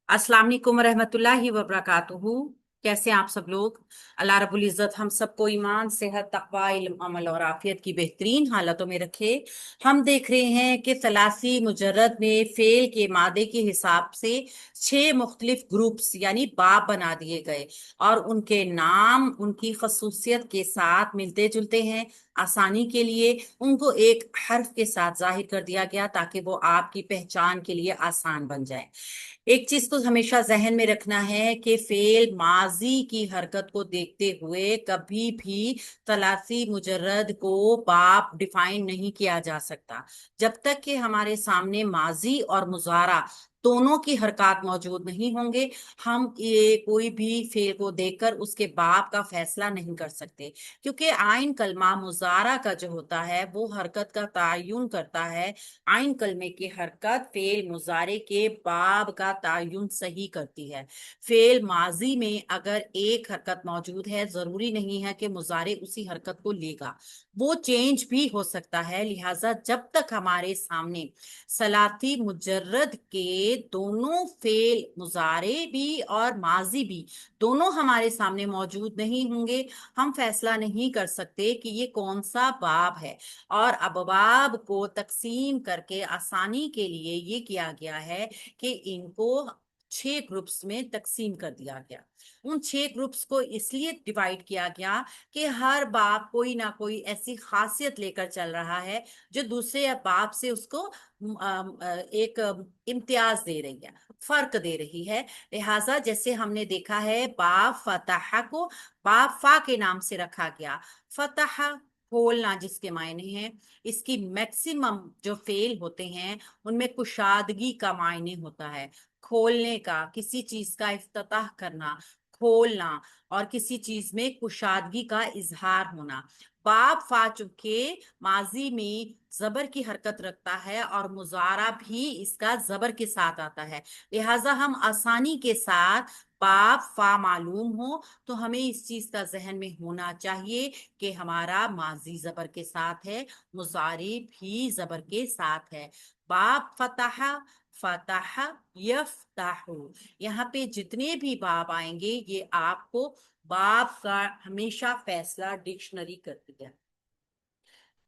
अस्सलाम वालेकुम रहमतुल्लाहि व बरकातुहू। कैसे हैं आप सब लोग। अल्लाह रब्बुल इज़्ज़त हम सबको ईमान, सेहत, तकवा, इल्म, अमल और आफियत की बेहतरीन हालतों में रखे। हम देख रहे हैं कि सलासी मुजर्रद में फेल के मादे के हिसाब से 6 मुख्तलिफ ग्रुप्स यानी बाब बना दिए गए और उनके नाम उनकी खसूसियत के साथ मिलते जुलते हैं। आसानी के लिए उनको एक हर्फ के साथ जाहिर कर दिया गया ताकि वो आपकी पहचान के लिए आसान बन जाए। एक चीज तो हमेशा जहन में रखना है कि फेल माजी की हरकत को देखते हुए कभी भी तलासी मुजर्रद को बाप डिफाइन नहीं किया जा सकता जब तक कि हमारे सामने माजी और मुजारा दोनों की हरकत मौजूद नहीं होंगे। हम ये कोई भी फेल को देखकर उसके बाप का फैसला नहीं कर सकते, क्योंकि आइन कलमा मुजारा का जो होता है वो हरकत का तयन करता है। आइन कलमे की हरकत फेल मुजारे के बाब का तयन सही करती है। फेल माजी में अगर एक हरकत मौजूद है, जरूरी नहीं है कि मुजारे उसी हरकत को लेगा, वो चेंज भी हो सकता है। लिहाजा जब तक हमारे सामने सलाती मुजर्रद के दोनों फेल मुजारे भी और माजी भी दोनों हमारे सामने मौजूद नहीं होंगे, हम फैसला नहीं कर सकते कि ये कौन सा बाब है। और अबवाब को तकसीम करके आसानी के लिए ये किया गया है कि इनको 6 ग्रुप्स में तकसीम कर दिया गया। उन 6 ग्रुप्स को इसलिए डिवाइड किया गया कि हर बाप कोई ना कोई ऐसी खासियत लेकर चल रहा है जो दूसरे बाप से उसको एक इम्तियाज दे रही है, फर्क दे रही है। लिहाजा जैसे हमने देखा है बाप फतह को बाप फा के नाम से रखा गया। फतह खोलना जिसके मायने हैं, इसकी मैक्सिमम जो फेल होते हैं उनमें कुशादगी का मायने होता है। खोलने का, किसी चीज का इफ्तिताह करना, खोलना और किसी चीज में कुशादगी का इजहार होना। बाप फा चुके माजी में जबर की हरकत रखता है और मुजारा भी इसका जबर के साथ आता है। लिहाजा हम आसानी के साथ बाप फा मालूम हो तो हमें इस चीज का जहन में होना चाहिए कि हमारा माजी जबर के साथ है, मुजारी भी जबर के साथ है। बाप फतह, फतह, यफ्ताहु, यहाँ पे जितने भी बाप आएंगे ये आपको बाप का हमेशा फैसला डिक्शनरी करती है।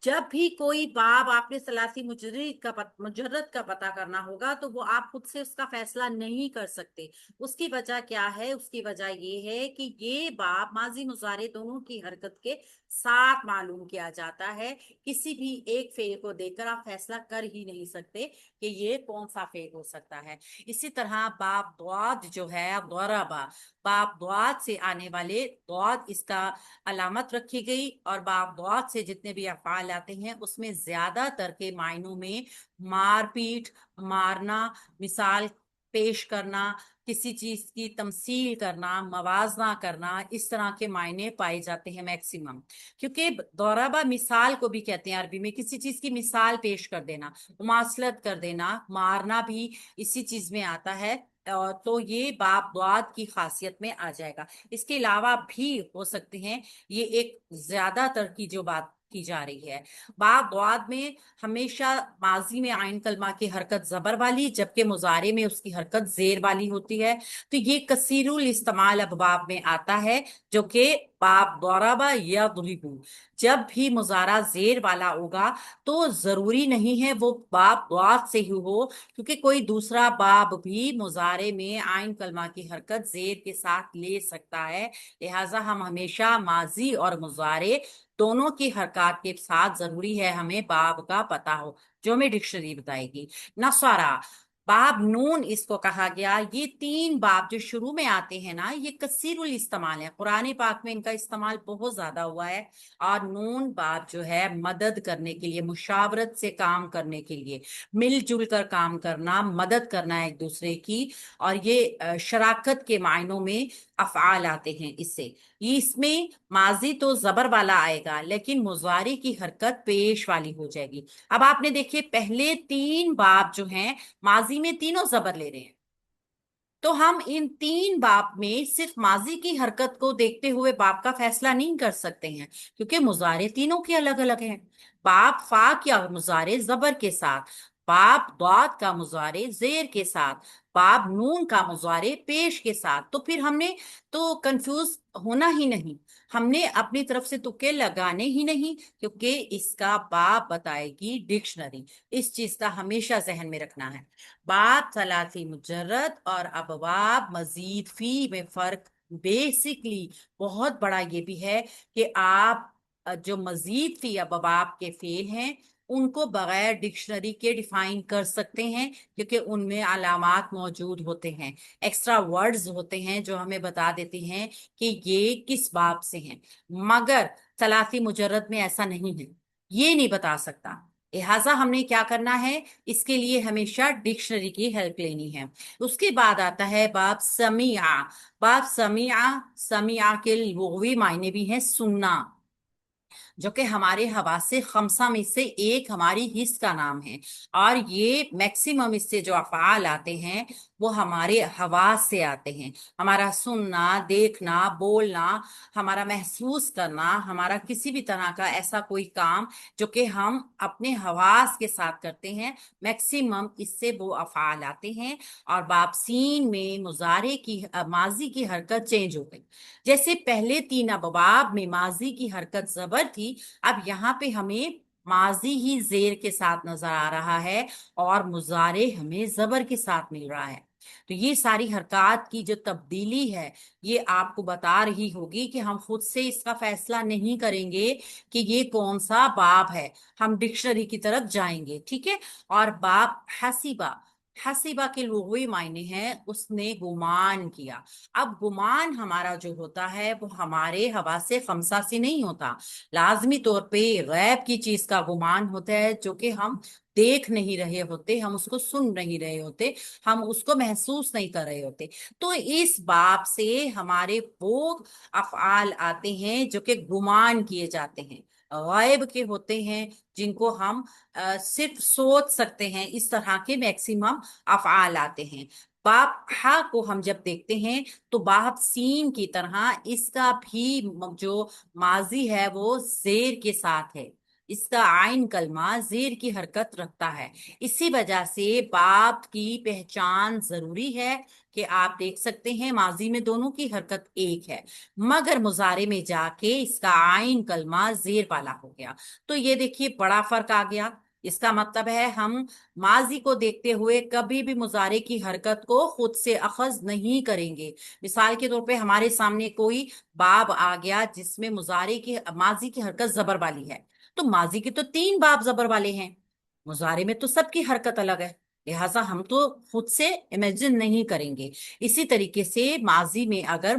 जब भी कोई बाब आपने सलासी मुजर्रद का पता करना होगा तो वो आप खुद से उसका फैसला नहीं कर सकते। उसकी वजह क्या है? उसकी वजह ये है कि ये बाब माजी मुजारे दोनों की हरकत के साथ मालूम किया जाता है। किसी भी एक फेल को देखकर आप फैसला कर ही नहीं सकते कि ये कौन सा फेल हो सकता है। इसी तरह बाब द्वाद जो है गौरबा, बाप द्वाद से आने वाले द्वाद इसका अलामत रखी गई और बाप द्वाद से जितने भी अफआल आते हैं उसमें ज्यादातर के मायनों में मारपीट, मारना, मिसाल पेश करना, किसी चीज की तमसील करना, मवाजना करना, इस तरह के मायने पाए जाते हैं मैक्सिमम। क्योंकि दौराबा मिसाल को भी कहते हैं अरबी में, किसी चीज की मिसाल पेश कर देना, मुमासलत कर देना, मारना भी इसी चीज में आता है। तो ये बाप द्वाद की खासियत में आ जाएगा। इसके अलावा भी हो सकते हैं, ये एक ज्यादातर की जो बात की जा रही है। बाप द्वाद में हमेशा माजी में आइन कलमा की हरकत जबर वाली जबकि मुजारे में उसकी हरकत जेर वाली होती है। तो ये कसीरुल इस्तेमाल अबवाब में आता है, जो कि बाप दौराबा या दुरिबू, जब भी मुजारा जेर वाला होगा तो जरूरी नहीं है वो बाप द्वाद से ही हो, क्योंकि कोई दूसरा बाब भी मुजारे में आइन कलमा की हरकत जेर के साथ ले सकता है। लिहाजा हम हमेशा माजी और मुजारे दोनों की हरकत के साथ जरूरी है हमें बाब का पता हो, जो हमें डिक्शनरी बताएगी। नस्वारा, बाब नून इसको कहा गया। ये 3 बाब जो शुरू में आते हैं ना, ये कसीरुल इस्तेमाल है, कुरान पाक में इनका इस्तेमाल बहुत ज्यादा हुआ है। और नून बाब जो है मदद करने के लिए, मुशावरत से काम करने के लिए, मिलजुल कर काम करना, मदद करना एक दूसरे की, और ये शराकत के मायनों में अफआल आते हैं इससे। ये इसमें माजी तो जबर वाला आएगा लेकिन मुजारी की हरकत पेश वाली हो जाएगी। अब आपने देखिए पहले 3 बाब जो हैं माजी में तीनों जबर ले रहे हैं, तो हम इन 3 बाब में सिर्फ माजी की हरकत को देखते हुए बाप का फैसला नहीं कर सकते हैं, क्योंकि मुजारे तीनों के अलग अलग हैं। बाप फा क्या मुजारे जबर के साथ, बाब दाद का मुजारे जेर के साथ, बाब नून का मुजारे पेश के साथ। तो फिर हमने तो कंफ्यूज होना ही नहीं, हमने अपनी तरफ से तुक्के लगाने ही नहीं, क्योंकि इसका बाब बताएगी डिक्शनरी। इस चीज का हमेशा जहन में रखना है। बाब सलासी मुजर्रद और अबवाब मजीद फी में फर्क बेसिकली बहुत बड़ा ये भी है कि आप जो मजीद फी अबवाब के फेल हैं उनको बगैर डिक्शनरी के डिफाइन कर सकते हैं, क्योंकि उनमें अलामात मौजूद होते हैं, एक्स्ट्रा वर्ड्स होते हैं जो हमें बता देते हैं कि ये किस बाब से हैं। मगर सलासी मुजर्रद में ऐसा नहीं है, ये नहीं बता सकता। लिहाजा हमने क्या करना है, इसके लिए हमेशा डिक्शनरी की हेल्प लेनी है। उसके बाद आता है बाब समिया। बाब समिया, समिया के लुग़वी मायने भी हैं सुनना, जो कि हमारे हवासे खमसा में से एक हमारी हिस्स का नाम है। और ये मैक्सिमम इससे जो अफ़आल आते हैं वो हमारे हवास से आते हैं। हमारा सुनना, देखना, बोलना, हमारा महसूस करना, हमारा किसी भी तरह का ऐसा कोई काम जो कि हम अपने हवास के साथ करते हैं, मैक्सिमम इससे वो अफ़आल आते हैं। और बापसीन में मुजारे की माजी की हरकत चेंज हो गई। जैसे पहले तीन अबवाब में माजी की हरकत जबर थी, अब यहाँ पे हमें माजी ही जेर के साथ नजर आ रहा है और मुजारे हमें जबर के साथ मिल रहा है। तो ये सारी हरकत की जो तब्दीली है ये आपको बता रही होगी कि हम खुद से इसका फैसला नहीं करेंगे कि ये कौन सा बाब है, हम डिक्शनरी की तरफ जाएंगे। ठीक है। और बाब हसीबा, हसीबा के लुग़वी मायने हैं उसने गुमान किया। अब गुमान हमारा जो होता है वो हमारे हवासे खमसा से नहीं होता, लाजमी तौर पे गैब की चीज का गुमान होता है जो कि हम देख नहीं रहे होते, हम उसको सुन नहीं रहे होते, हम उसको महसूस नहीं कर रहे होते। तो इस बाब से हमारे वो अफ़आल आते हैं जो कि गुमान किए जाते हैं, गैब के होते हैं, जिनको हम सिर्फ सोच सकते हैं। इस तरह के मैक्सिमम अफ़आल आते हैं। बाप हा को हम जब देखते हैं तो बाप सीन की तरह इसका भी जो माजी है वो जेर के साथ है, इसका आइन कलमा जेर की हरकत रखता है। इसी वजह से बाप की पहचान जरूरी है कि आप देख सकते हैं माजी में दोनों की हरकत एक है, मगर मुजारे में जाके इसका आइन कलमा जेर वाला हो गया। तो ये देखिए बड़ा फर्क आ गया। इसका मतलब है हम माजी को देखते हुए कभी भी मुजारे की हरकत को खुद से अखज नहीं करेंगे। मिसाल के तौर पे हमारे सामने कोई बाब आ गया जिसमें मुजारे की माजी की हरकत जबर वाली है, तो माजी के तो तीन बाब जबर वाले हैं, मुजारे में तो सबकी हरकत अलग है, लिहाजा हम तो खुद से इमेजिन नहीं करेंगे। इसी तरीके से माजी में अगर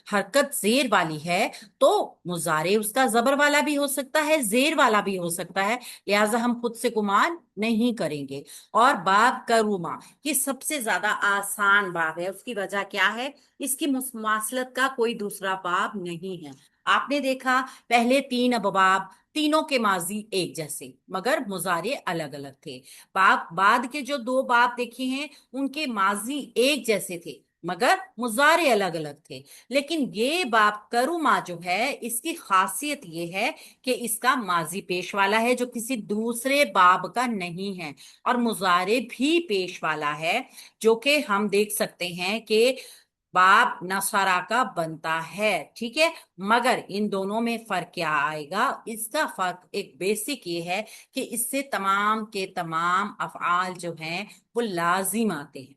हरकत जेर वाली है तो मुजारे उसका जबर वाला भी हो सकता है, जेर वाला भी हो सकता है, लिहाजा हम खुद से गुमान नहीं करेंगे। और बाब करूमा, ये सबसे ज्यादा आसान बाब है। उसकी वजह क्या है, इसकी मुमासलत का कोई दूसरा बाब नहीं है। आपने देखा पहले तीन अबवाब, तीनों के माजी एक जैसे मगर मुजारे अलग अलग थे। बाप बाद के जो दो बाप देखे हैं उनके माजी एक जैसे थे मगर मुजारे अलग अलग थे। लेकिन ये बाप करुमा जो है इसकी खासियत ये है कि इसका माजी पेश वाला है जो किसी दूसरे बाब का नहीं है, और मुजारे भी पेश वाला है जो कि हम देख सकते हैं कि बाप नसरा का बनता है। ठीक है। मगर इन दोनों में फर्क क्या आएगा, इसका फर्क एक बेसिक ये है कि इससे तमाम के तमाम अफआल जो हैं वो लाजिम आते हैं।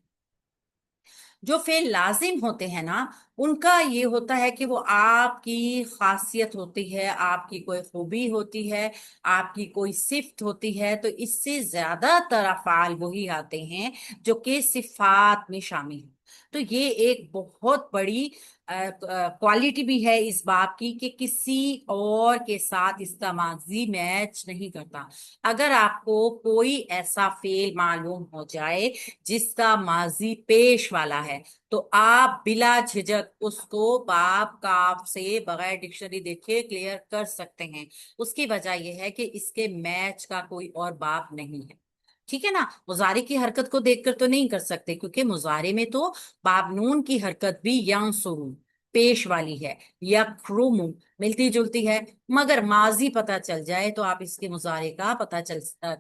जो फेल लाजिम होते हैं ना उनका ये होता है कि वो आपकी खासियत होती है, आपकी कोई खूबी होती है, आपकी कोई सिफ्त होती है, तो इससे ज्यादातर अफआल वही आते हैं जो कि सिफात में शामिल हैं। तो ये एक बहुत बड़ी क्वालिटी भी है इस बात की कि किसी और के साथ इसका माजी मैच नहीं करता। अगर आपको कोई ऐसा फेल मालूम हो जाए जिसका माजी पेश वाला है तो आप बिला झिझक उसको बाप काफ से बगैर डिक्शनरी देखे क्लियर कर सकते हैं। उसकी वजह यह है कि इसके मैच का कोई और बाप नहीं है। ठीक है ना। मुजारे की हरकत को देखकर तो नहीं कर सकते, क्योंकि मुजारे में तो बाब नून की हरकत भी यंग सुरू, پیش والی ہے، یکرم ملتی جلتی ہے، مگر ماضی پتہ چل جائے تو آپ اس کے مضارع کا پتہ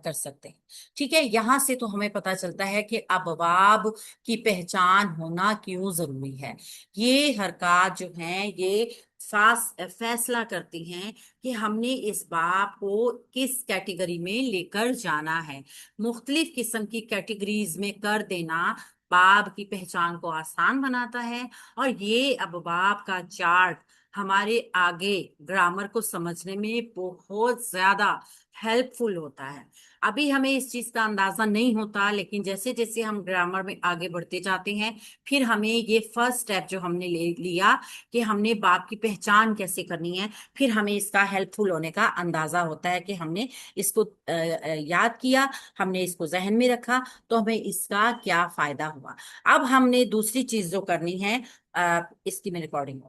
کر سکتے ہیں۔ ٹھیک ہے، یہاں سے تو ہمیں پتہ چلتا ہے کہ ابواب کی پہچان ہونا کیوں ضروری ہے۔ یہ حرکات جو ہیں یہ فیصلہ کرتی ہیں کہ ہم نے اس باب کو کس کیٹیگری میں لے کر جانا ہے۔ مختلف قسم کی کیٹیگریز میں کر دینا باب کی پہچان کو آسان بناتا ہے، اور یہ ابواب کا چارٹ ہمارے آگے گرامر کو سمجھنے میں بہت زیادہ ہیلپ فل ہوتا ہے۔ ابھی ہمیں اس چیز کا اندازہ نہیں ہوتا، لیکن جیسے جیسے ہم گرامر میں آگے بڑھتے جاتے ہیں پھر ہمیں یہ فرسٹ سٹیپ جو ہم نے لیا کہ ہم نے باب کی پہچان کیسے کرنی ہے، پھر ہمیں اس کا ہیلپ فل ہونے کا اندازہ ہوتا ہے کہ ہم نے اس کو یاد کیا، ہم نے اس کو ذہن میں رکھا تو ہمیں اس کا کیا فائدہ ہوا۔ اب ہم نے دوسری چیز جو کرنی ہے، اس کی میں ریکارڈنگ